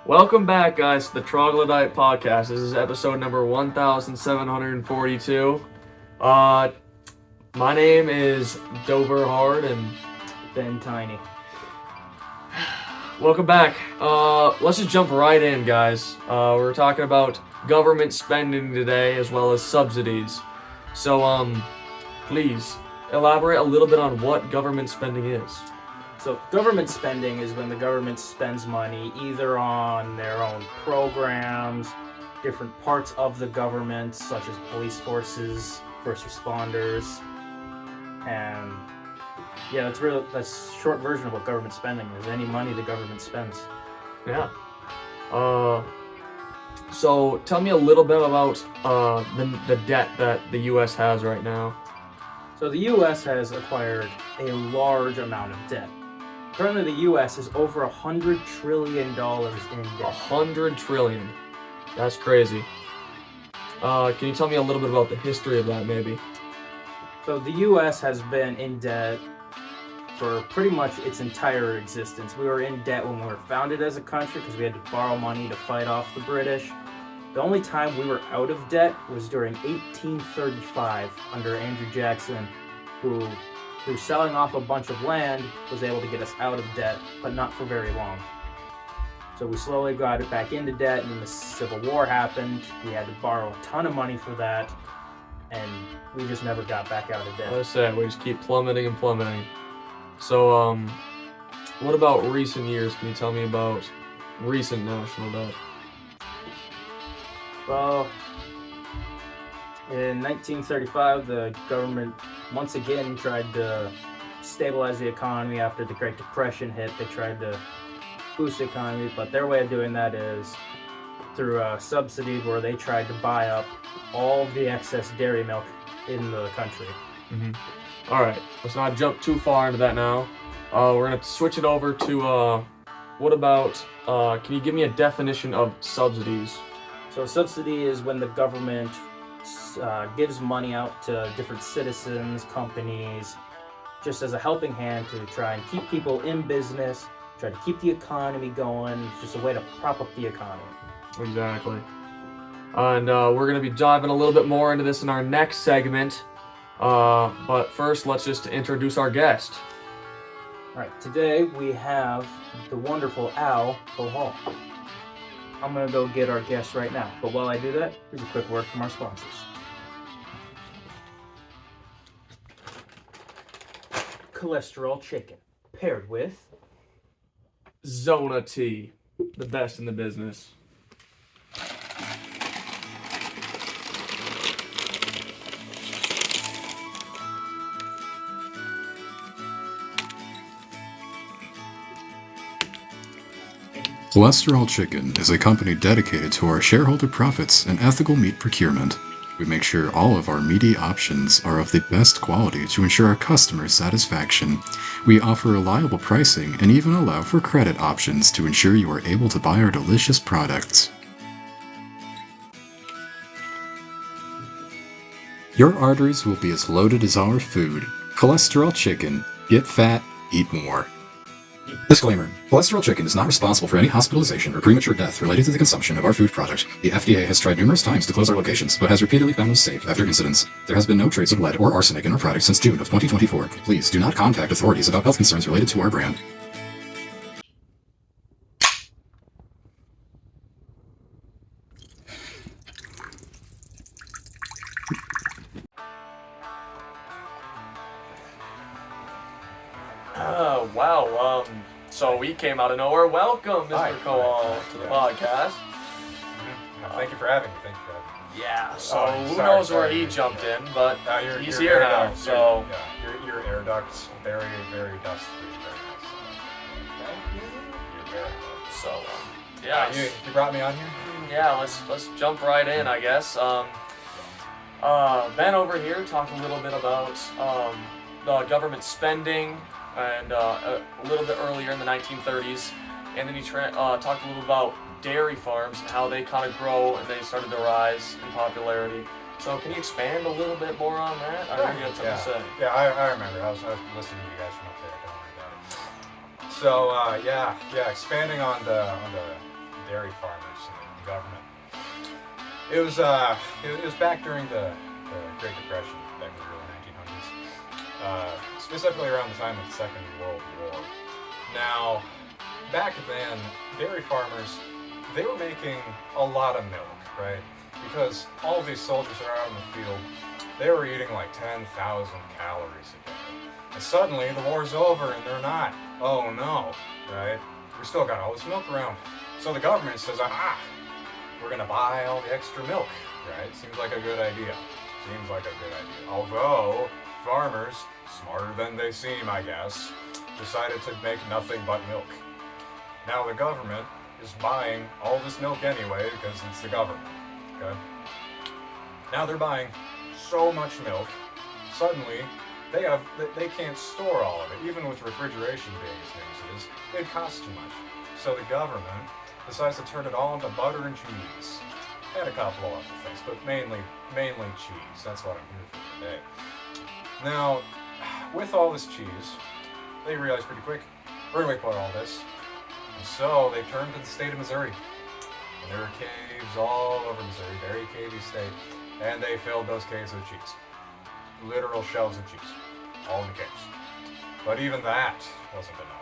Welcome back, guys, to the Troglodyte Podcast. This is episode number 1742. My name is Dover Hard, and Ben Tiny. welcome back. Let's just jump right in, guys. We're talking about government spending today, as well as subsidies. So, please elaborate a little bit on what government spending is. So government spending is when the government spends money either on their own programs, different parts of the government, such as police forces, first responders, and that's a short version of what government spending is. Any money the government spends. Yeah. So tell me a little bit about the debt that the U.S. has right now. So the U.S. has acquired a large amount of debt. Currently, the U.S. is over $100 trillion in debt. $100 trillion. That's crazy. Can you tell me a little bit about the history of that, maybe? So the U.S. has been in debt for pretty much its entire existence. We were in debt when we were founded as a country because we had to borrow money to fight off the British. The only time we were out of debt was during 1835 under Andrew Jackson, who, through selling off a bunch of land, was able to get us out of debt, but not for very long. So we slowly got it back into debt, and then the Civil War happened. We had to borrow a ton of money for that, and we just never got back out of debt. That's it. We just keep plummeting and plummeting. So, what about recent years? Can you tell me about recent national debt? Well, in 1935, the government once again tried to stabilize the economy after the Great Depression hit. They tried to boost the economy, but their way of doing that is through a subsidy where they tried to buy up all of the excess dairy milk in the country. Mm-hmm. All right, let's not jump too far into that now. We're going to switch it over to, what about, can you give me a definition of subsidies? So a subsidy is when the government gives money out to different citizens, companies, just as a helping hand to try and keep people in business, try to keep the economy going. It's just a way to prop up the economy. Exactly. And we're going to be diving a little bit more into this in our next segment. But first, let's just introduce our guest. All right, today we have the wonderful Al Hall. I'm going to go get our guest right now. But while I do that, here's a quick word from our sponsors. Cholesterol chicken, paired with Zona Tea, the best in the business. Cholesterol Chicken is a company dedicated to our shareholder profits and ethical meat procurement. We make sure all of our meaty options are of the best quality to ensure our customer satisfaction. We offer reliable pricing and even allow for credit options to ensure you are able to buy our delicious products. Your arteries will be as loaded as our food. Cholesterol Chicken. Get fat, eat more. Disclaimer. Cholesterol Chicken is not responsible for any hospitalization or premature death related to the consumption of our food product. The FDA has tried numerous times to close our locations, but has repeatedly found us safe after incidents. There has been no trace of lead or arsenic in our product since June of 2024. Please do not contact authorities about health concerns related to our brand. Wow. So we came out of nowhere. Welcome, Mr. Hi. Kowal, to the podcast. Thank you for having me. Yeah, so who sorry, knows where sorry. he jumped in, but he's your here air now, duct- so... Your air duct's very, very dust-free. You're very nice. So, yeah. You brought me on here? Yeah, let's jump right in, I guess. Ben over here talked a little bit about the government spending, and a little bit earlier in the 1930s, and then he talked a little about dairy farms and how they kind of grow and they started to rise in popularity. So can you expand a little bit more on that? I heard you had something to say. Yeah, I remember. I was listening to you guys from up there. Don't worry about it. So expanding on the dairy farmers and the government. It was back during the Great Depression, back in the early 1900s, specifically around the time of the Second World War. Now, back then, dairy farmers, they were making a lot of milk, right? Because all of these soldiers that are out in the field, they were eating like 10,000 calories a day. And suddenly the war's over and they're not. Oh no, right? We still got all this milk around. So the government says, aha, we're gonna buy all the extra milk, right? Seems like a good idea. Seems like a good idea. Although, farmers, smarter than they seem, I guess, decided to make nothing but milk. Now the government is buying all this milk anyway because it's the government, okay? Now they're buying so much milk, suddenly they can't store all of it. Even with refrigeration being as new as it is, it costs too much. So the government decides to turn it all into butter and cheese. And a couple of other things, but mainly cheese. That's what I'm here for today. Now, with all this cheese, they realized pretty quick, where do we put all this? And so they turned to the state of Missouri. And there were caves all over Missouri, very cavey state. And they filled those caves with cheese. Literal shelves of cheese. All in the caves. But even that wasn't enough.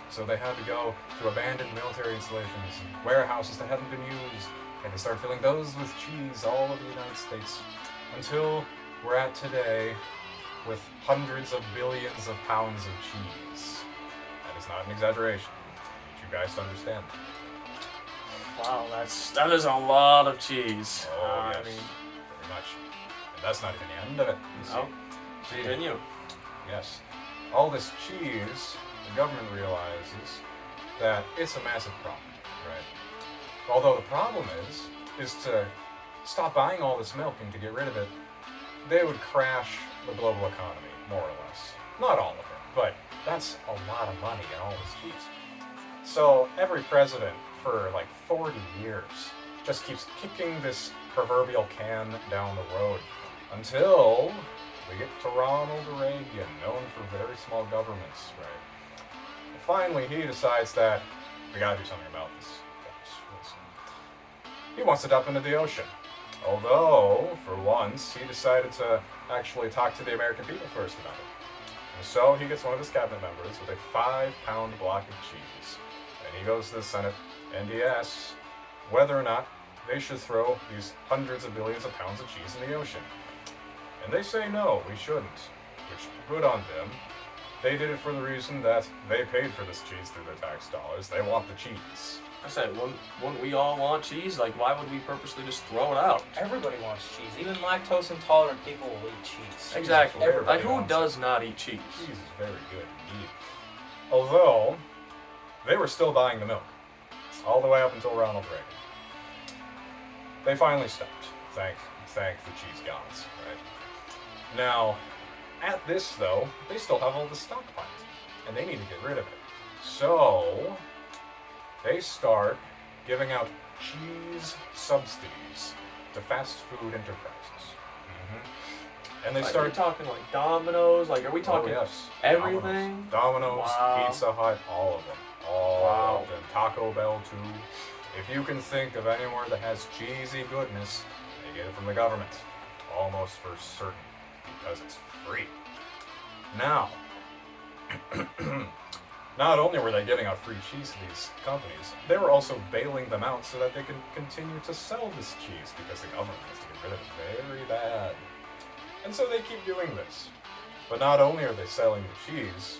So they had to go to abandoned military installations, warehouses that hadn't been used, and they started filling those with cheese all over the United States. Until we're at today with hundreds of billions of pounds of cheese. That is not an exaggeration. I need you guys to understand that. Wow, that is a lot of cheese. Oh, yes. I mean, very much. And that's not even the end of it. You see? no. See? Continue. Yes. All this cheese, the government realizes that it's a massive problem, right? Although the problem is to stop buying all this milk and to get rid of it, they would crash the global economy, more or less. Not all of it, but that's a lot of money and all this cheese. So every president for like 40 years just keeps kicking this proverbial can down the road until we get to Ronald Reagan, known for very small governments, right? And finally, he decides that we gotta do something about this. He wants to dump into the ocean. Although, for once, he decided to actually talk to the American people first about it. And so he gets one of his cabinet members with a 5-pound block of cheese. And he goes to the Senate and he asks whether or not they should throw these hundreds of billions of pounds of cheese in the ocean. And they say no, we shouldn't. Which, good on them. They did it for the reason that they paid for this cheese through their tax dollars. They want the cheese. I said, wouldn't we all want cheese? Like, why would we purposely just throw it out? Everybody wants cheese. Even lactose intolerant people will eat cheese. Exactly. Everybody Like, who wants does not eat cheese? Cheese is very good indeed. Although, they were still buying the milk. All the way up until Ronald Reagan. They finally stopped. Thank the cheese gods, right? Now, at this though, they still have all the stockpiles. And they need to get rid of it. So, they start giving out cheese subsidies to fast food enterprises. And they Like, start are we talking like Domino's? Like, are we talking yes. everything? Domino's, Wow. Pizza Hut, all of them. All Wow. of them. Taco Bell too. If you can think of anywhere that has cheesy goodness, they get it from the government. Almost for certain. Because it's free. Now, not only were they giving out free cheese to these companies, they were also bailing them out so that they could continue to sell this cheese because the government has to get rid of it very bad. And so they keep doing this. But not only are they selling the cheese,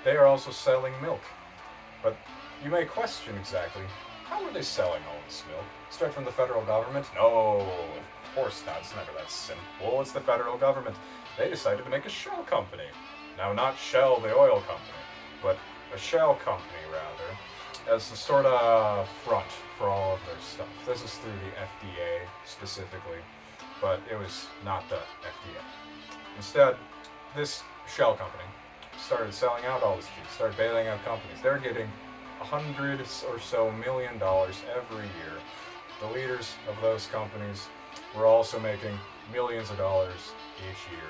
they are also selling milk. But you may question exactly, how are they selling all this milk? Straight from the federal government? No, of course not. It's never that simple. It's the federal government. They decided to make a shell company. Now, not Shell, the oil company, but a shell company, rather, as the sort of front for all of their stuff. This is through the FDA, specifically, but it was not the FDA. Instead, this shell company started selling out all this cheese, started bailing out companies. They're getting $100 or so million every year. The leaders of those companies were also making millions of dollars each year.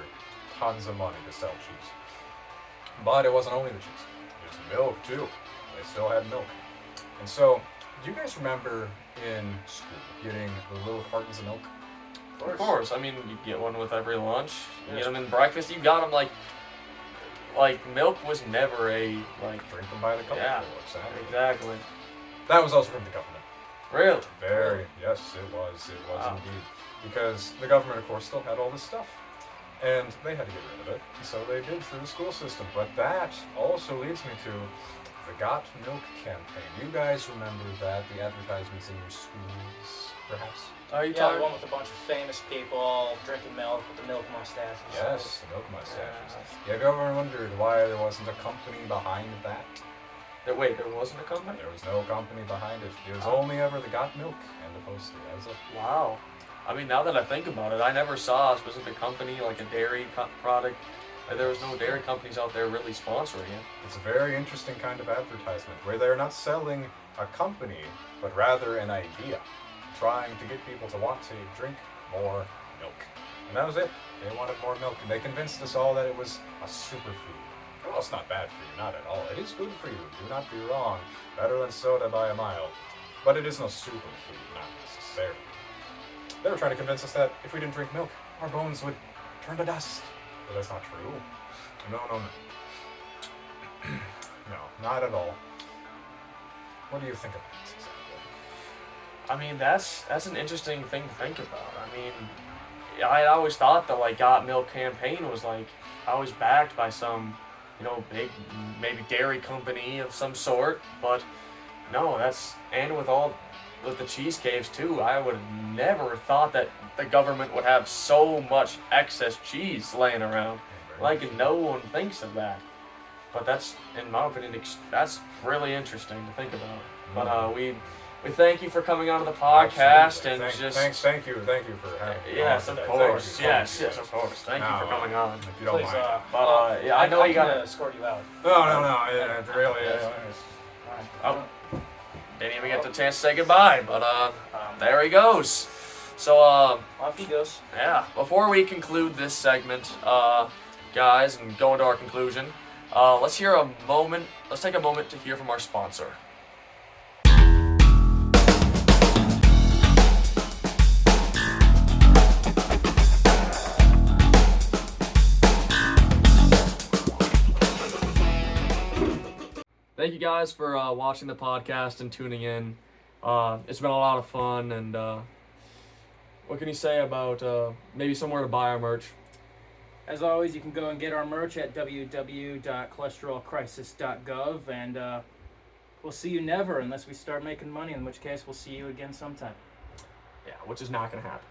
Tons of money to sell cheese. But it wasn't only the cheese. There's milk too. They still had milk. And so Do you guys remember in school getting the little cartons of milk? Of course. I mean, you get one with every lunch. You Yes. get them in breakfast. You got them like milk was never a like. Drink them by the cup. Yeah. Exactly. That was also from the government. Really. Very, yes, it was. It was Wow. indeed. Because the government, of course, still had all this stuff. And they had to get rid of it. And so they did through the school system. But that also leads me to the Got Milk campaign. You guys remember that? The advertisements in your schools, perhaps? Are you Yeah, the talking? one with a bunch of famous people drinking milk with the milk mustaches. Yes, the milk mustaches. Yeah, have you ever wondered why there wasn't a company behind that? Wait, there wasn't a company? There was no company behind it. It was Oh. only ever the Got Milk and the poster. That was it. Wow. I mean, now that I think about it, I never saw a specific company like a dairy product. There was no dairy companies out there really sponsoring it. It's a very interesting kind of advertisement where they're not selling a company, but rather an idea, trying to get people to want to drink more milk. And that was it. They wanted more milk, and they convinced us all that it was a superfood. Well, it's not bad for you, not at all. It is good for you, do not be wrong. Better than soda by a mile. But it is no superfood, not necessarily. They were trying to convince us that if we didn't drink milk, our bones would turn to dust. But that's not true. No, no, no. No, not at all. What do you think of that exactly? I mean, that's an interesting thing to think about. I mean, I always thought the like Got Milk campaign was like always backed by some, big maybe dairy company of some sort. But no, and with the cheese caves too. I would have never thought that the government would have so much excess cheese laying around. Like no one thinks of that. But that's, in my opinion, that's really interesting to think about. But we thank you for coming onto the podcast and thank you for having me. yes, on of today. course, Thank yes, you. of course. Thank you Now, for coming on. If you don't Please, mind. But yeah, I know you can got. escort you out. No, it really is. Oh, didn't even get the chance to say goodbye, but there he goes. So Off he goes. yeah, before we conclude this segment, guys, and go into our conclusion, let's take a moment to hear from our sponsor. Thank you guys for watching the podcast and tuning in. It's been a lot of fun, and what can you say about maybe somewhere to buy our merch? As always, you can go and get our merch at www.cholesterolcrisis.gov, and we'll see you never unless we start making money, in which case we'll see you again sometime. Yeah, which is not going to happen.